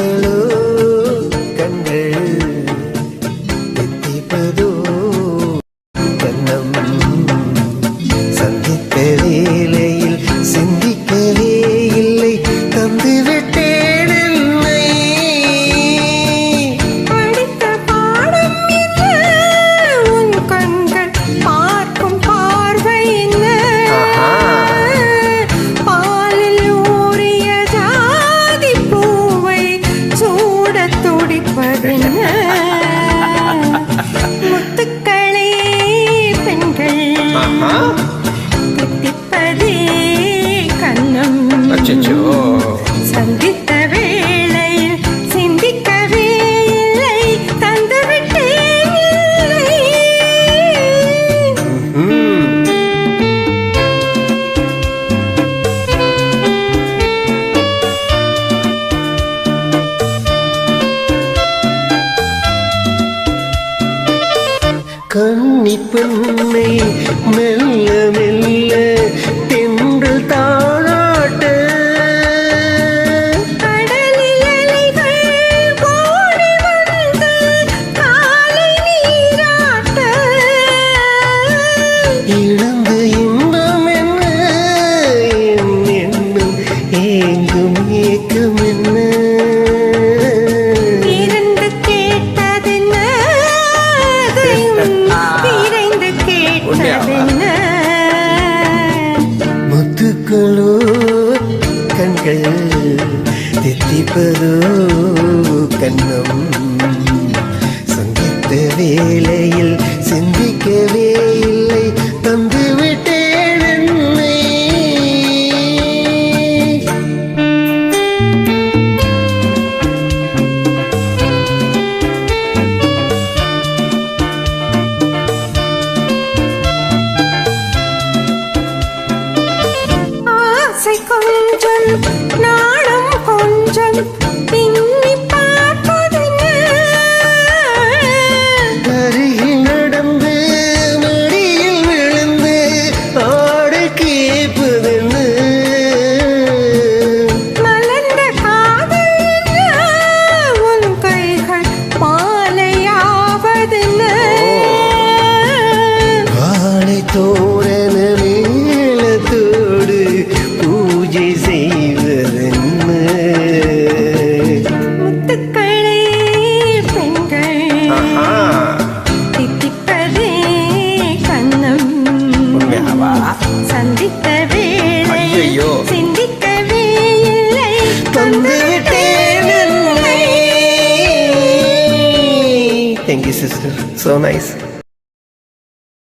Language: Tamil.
முத்துக்களோ கண்கள் தித்திப்பதோ கண்ணம் சந்தித்த வேளையில் சிந்திக்கவே இல்லை தந்து விட்டேன் என்னை படித்த பாடம் என்ன உன் கண்கள் பார்க்கும் பார்வை என்ன பாலில் ஊறிய ஜாதி பூவை சூடத் துடிப்பதென்ன முத்துக்களே பெண்கள் தித்திப்பதே கண்ணம் சந்தித்த வேளையில் சிந்திக்கவே இல்லை தந்துவிட்டேன் இல்லை கன்னி பெண்ணை மெல்ல மெல்ல தென்றல் தாளாட்ட கடலில் அலைகள் ஓடி வந்து காலை நீராட்ட இழந்த இன்பம் என்ன என் எண்ணம் ஏங்கும் ஏக்கம் என்ன இருந்து கேட்டதென்ன விரைந்து கேட்டதென்ன முத்துக்களோ கண்கள் தித்திப்பதோ கண்ணம் சந்தித்த வேளையில் சிந்திக்கவே இல்லை தந்து விட்டேன் என்னை ஆசை கொஞ்சம் நாணம் கொஞ்சம் பின்னி பார்ப்பதென்ன அருகில் நடந்து மடியில் விழுந்து ஆடு கேட்பதென்ன மலர்ந்த காதல் என்ன உன் கைகள் மாலையாவதென்ன வாழை தோரண மேளத்தோடு பூஜை செய்வதென்ன முத்துக்களே பெண்கள் தித்திப்பதே கண்ணம் சந்தித்த வேளை ஐயையோ. சிந்திக்கவே இல்லை தந்து விட்டேன் என்னை. Thank you, sister. So nice.